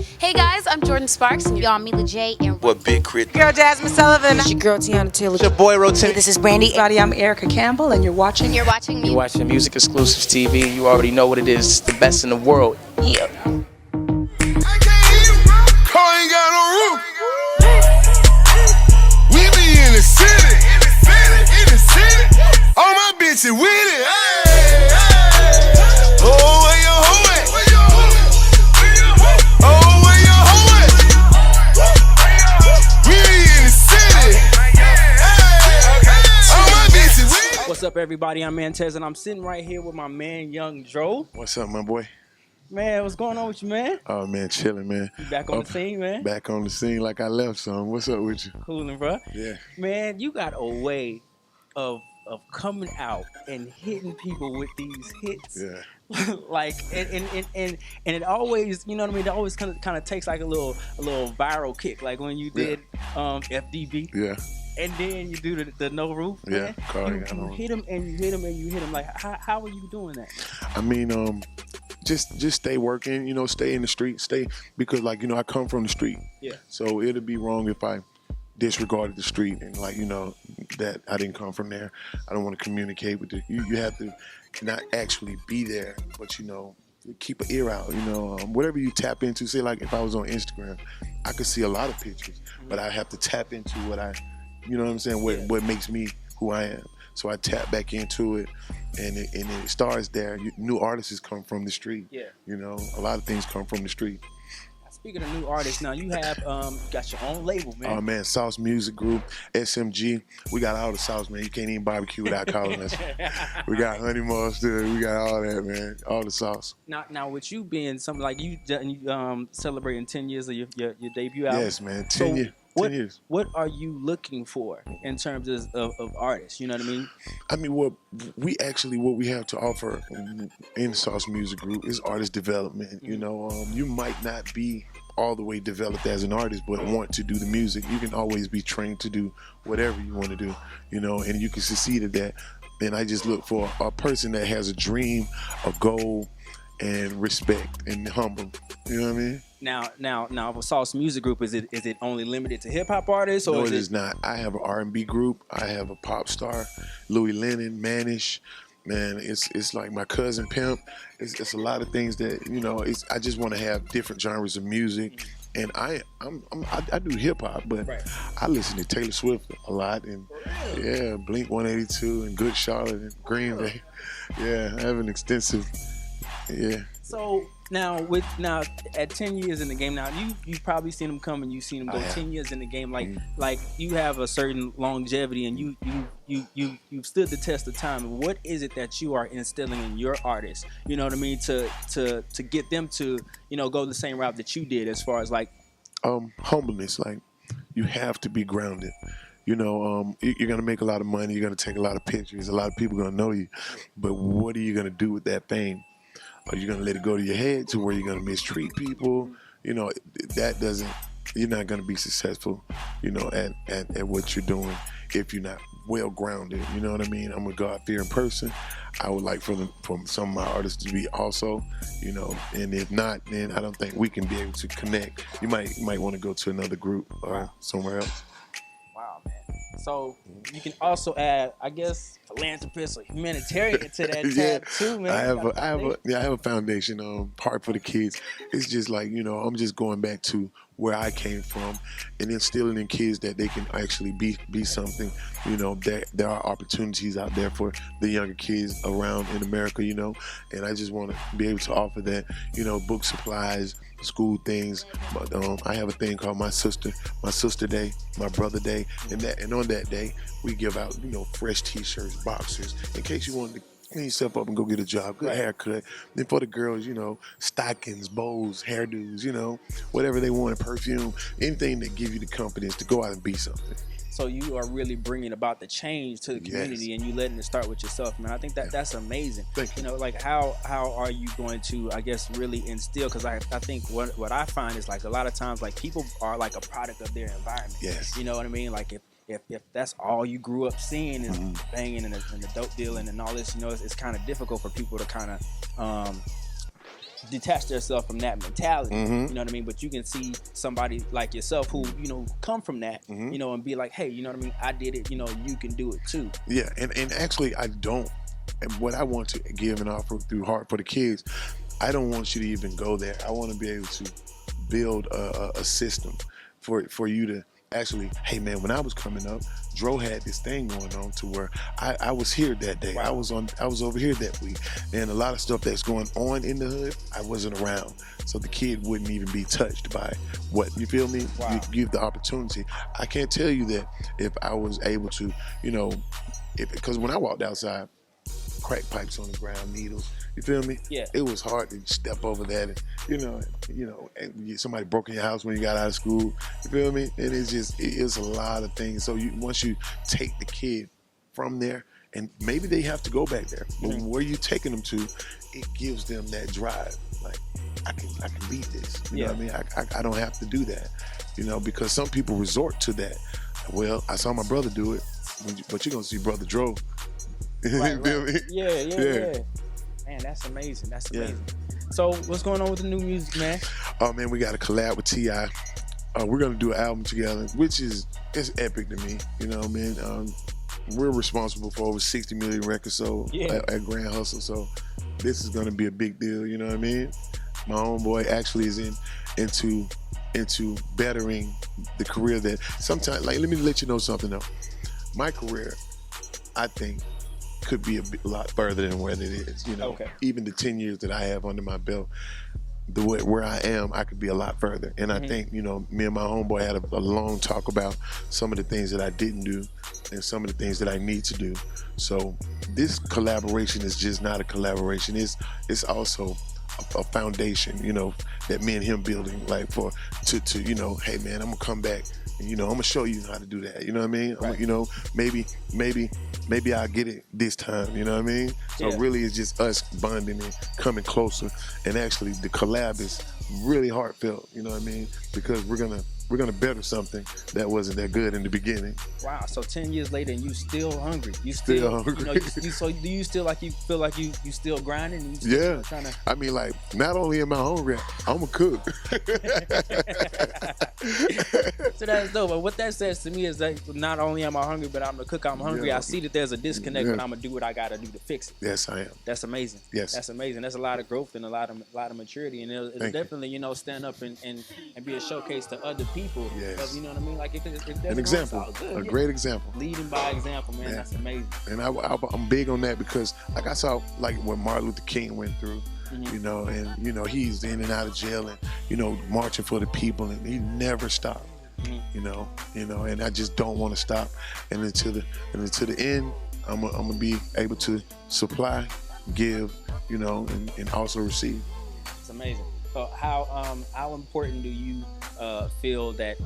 Hey guys, I'm Jordan Sparks, and y'all Mila J. And What big crit? Girl Jasmine Sullivan. It's your girl Tiana Taylor. It's your boy Rotin. Hey, this is Brandy. Everybody, I'm Erica Campbell, and you're watching. You're watching me. You're watching Music Exclusives TV. You already know what it is. It's the best in the world. Yeah. Car ain't got no roof. We be in the city. All my bitches with it. Hey, hey. Oh, where your hoe at? Oh, where your hoe at? We in the city. Hey, all my bitches with it. What's up, everybody? I'm Mantez, and I'm sitting right here with my man, Young Dro. What's up, my boy? Man, what's going on with you, man? Oh, man, chilling, man. You back on the scene, man? Back on the scene like I left some. What's up with you? Coolin', bro. Yeah. Man, you got a way of coming out and hitting people with these hits. Yeah. Like and it always, you know what I mean, it always kind of takes like a little viral kick, like when you did FDB. Yeah. And then you do the no roof. Yeah. Man. You hit them and you hit them and you hit them. Like how are you doing that? I mean, just stay working, stay in the street, because like, I come from the street. Yeah. So it'd be wrong if I disregarded the street and like, that I didn't come from there. I don't want to communicate with it. You have to not actually be there, but keep an ear out, whatever you tap into. Say like if I was on Instagram, I could see a lot of pictures, but I have to tap into what you know what I'm saying, what makes me who I am. So I tap back into it, and it starts there. New artists come from the street. Yeah. A lot of things come from the street. Speaking of new artists, now you have got your own label, man. Oh man, Sauce Music Group, SMG. We got all the sauce, man. You can't even barbecue without calling us. We got honey mustard. We got all that, man. All the sauce. Now with you being something like you celebrating 10 years of your debut album. Yes, man. 10 years. 10 years. What are you looking for in terms of artists? You know what I mean? I mean, what we have to offer in Sauce Music Group is artist development. Mm-hmm. You might not be all the way developed as an artist, but want to do the music. You can always be trained to do whatever you want to do, and you can succeed at that. And I just look for a person that has a dream, a goal, and respect and humble. You know what I mean? Now, for Sauce Music Group, is it only limited to hip hop artists, or No, is it is not. I have an R&B group. I have a pop star, Louis Lennon, Manish. Man, it's like my cousin Pimp. It's a lot of things that I just want to have different genres of music, and I do hip hop, but right. I listen to Taylor Swift a lot, and yeah, Blink 182 and Good Charlotte and Green Bay. Yeah, I have an extensive. Yeah. So now at 10 years in the game, now you've probably seen them come and you've seen them go. 10 years in the game, like you have a certain longevity and you've stood the test of time. What is it that you are instilling in your artists? You know what I mean, to get them to go the same route that you did, as far as like humbleness. Like, you have to be grounded. You're gonna make a lot of money. You're gonna take a lot of pictures. A lot of people gonna know you, but what are you gonna do with that fame? Are you gonna let it go to your head to where you're gonna mistreat people? That doesn't. You're not gonna be successful. At what you're doing if you're not well grounded. You know what I mean? I'm a God-fearing person. I would like for some of my artists to be also. And if not, then I don't think we can be able to connect. You might want to go to another group or somewhere else. Wow, man. So you can also add, I guess, philanthropist or humanitarian to that tab too, man. I have a foundation, Heart for the Kids. It's just like, I'm just going back to where I came from and instilling in kids that they can actually be something. There are opportunities out there for the younger kids around in America, and I just want to be able to offer that, book supplies, school things. But I have a thing called My Sister Day, My Brother Day, and on that day we give out fresh t-shirts, boxers, in case you want to clean yourself up and go get a job, good haircut. Then for the girls, stockings, bows, hairdos, whatever they want, perfume, anything that give you the confidence to go out and be something. So you are really bringing about the change to the community, and you letting it start with yourself, man. I think that's amazing. Thank you. Like how are you going to, I guess, really instill? Because I think what I find is, like, a lot of times, like, people are like a product of their environment. Yes. You know what I mean? Like if that's all you grew up seeing is banging and the dope dealing and all this, it's kind of difficult for people to kind of detach themselves from that mentality. You know what I mean? But you can see somebody like yourself who, come from that, and be like, hey, you know what I mean? I did it, you can do it too. Yeah, and actually I don't. And what I want to give and offer through Heart for the Kids, I don't want you to even go there. I want to be able to build a system for you to actually, hey man, when I was coming up, Dro had this thing going on to where I was here that day. Wow. I was over here that week. And a lot of stuff that's going on in the hood, I wasn't around. So the kid wouldn't even be touched by what, you feel me? Wow. You give the opportunity. I can't tell you that if I was able to, because when I walked outside, crack pipes on the ground, needles. You feel me? Yeah. It was hard to step over that, and somebody broke in your house when you got out of school. You feel me? And it's a lot of things. So once you take the kid from there, and maybe they have to go back there, but where you taking them to, it gives them that drive. Like I can beat this. You know what I mean? I don't have to do that. Because some people resort to that. Well, I saw my brother do it, but you're gonna see Brother Dro. Right. Me? Yeah. Man, that's amazing. That's amazing. So what's going on with the new music, man? Oh man, we got a collab with T.I. We're gonna do an album together, which is epic to me. We're responsible for over 60 million records sold at Grand Hustle, so this is gonna be a big deal. You know what I mean? My homeboy actually is into bettering the career that sometimes. Like, let me let you know something though. My career, I think, could be a lot further than where it is. Okay. Even the 10 years that I have under my belt, where I am, I could be a lot further. And I think, me and my homeboy had a long talk about some of the things that I didn't do and some of the things that I need to do. So this collaboration is just not a collaboration. It's also a foundation, that me and him building, like to hey man, I'm gonna come back and I'm gonna show you how to do that. You know what I mean? Right. Maybe I'll get it this time. You know what I mean? So really, it's just us bonding and coming closer. And actually, the collab is really heartfelt. You know what I mean? Because we're gonna better something that wasn't that good in the beginning. Wow. So 10 years later, and you still hungry. You Still hungry. So do you still feel like you still grinding? You still trying to... I mean, like, not only am I hungry, I'm a cook. So that's dope. But what that says to me is that not only am I hungry, but I'm the cook. I'm hungry. Yeah. I see that there's a disconnect, but I'm gonna do what I gotta do to fix it. Yes, I am. That's amazing. Yes. That's amazing. That's a lot of growth and a lot of maturity, and it'll definitely stand up and be a showcase to other people. Yes. You know what I mean? Like if an example, a great example. Leading by example, man. That's amazing. And I'm big on that because, like, I saw like what Martin Luther King went through. And he's in and out of jail and marching for the people, and he never stopped. And I just don't want to stop. And until the end, I'm gonna be able to supply, give, and also receive. It's amazing. So how important do you feel that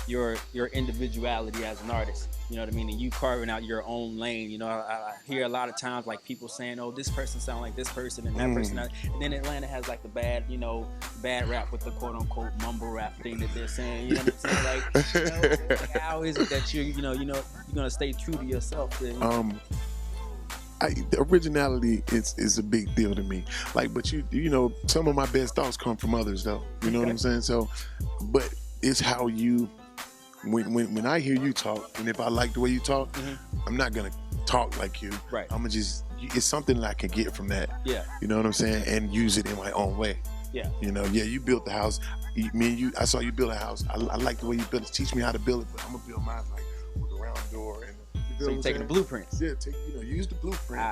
your individuality as an artist, you know what I mean, and you carving out your own lane? I hear a lot of times like people saying, oh, this person sound like this person and that person, and then Atlanta has like the bad rap with the quote unquote mumble rap thing that they're saying. You know what I'm saying? Like how is it that you're gonna stay true to yourself? Then, the originality is a big deal to me. Like, but some of my best thoughts come from others, though. You know what I'm saying? So, but it's how you. When I hear you talk, and if I like the way you talk, I'm not gonna talk like you. Right. I'm gonna it's something that I can get from that. Yeah. You know what I'm saying? And use it in my own way. Yeah. You built the house. Me and you, I saw you build a house. I like the way you built it. Teach me how to build it, but I'm gonna build mine like with a round door and. So you're taking the blueprints. Yeah, use the blueprint.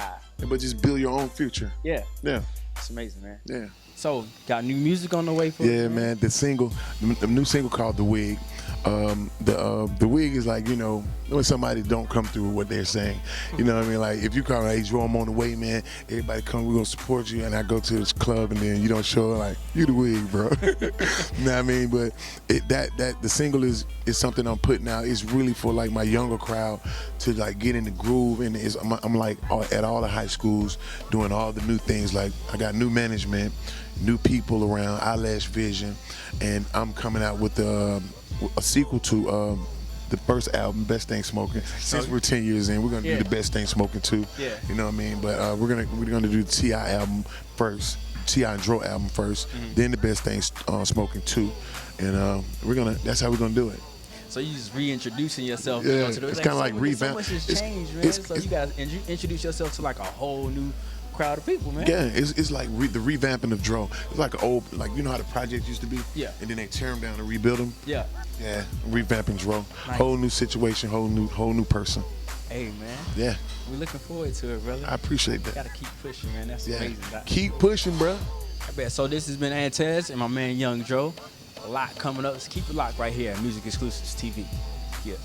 But just build your own future. Yeah. Yeah. It's amazing, man. Yeah. So, got new music on the way for you? Yeah, man. The new single called The Wig. The wig is like, when somebody don't come through what they're saying. You know what I mean? Like, if you call, hey, Dro, I'm on the way, man. Everybody come, we're going to support you. And I go to this club and then you don't show up, like, you the wig, bro. You know what I mean? But the single is something I'm putting out. It's really for, like, my younger crowd to, like, get in the groove. And I'm like, at all the high schools doing all the new things. Like, I got new management, new people around, Eyelash Vision. And I'm coming out with a sequel to the first album, Best Thing Smoking. Since we're 10 years in, we're gonna do the Best Thing Smoking too. Yeah. You know what I mean? But we're gonna do the T.I. album first, T.I. and Dro album first, then the Best Thing Smoking 2, and that's how we're gonna do it. So you just reintroducing yourself. Yeah, You know, to the, it's kind of like revamp. So much has changed, man. So you guys introduce yourself to like a whole new crowd of people, man. Yeah, it's like the revamping of Dro. It's like an old, like you know how the projects used to be. Yeah. And then they tear them down and rebuild them. Yeah. Yeah, revamping Dro. Nice. Whole new situation, whole new person. Hey, man. Yeah. We're looking forward to it, brother. I appreciate that. Gotta keep pushing, man. That's Yeah. amazing. Keep pushing, bro. I bet. So this has been Antez and my man Young Dro. A lot coming up. So keep it locked right here at Music Exclusives TV. Yeah.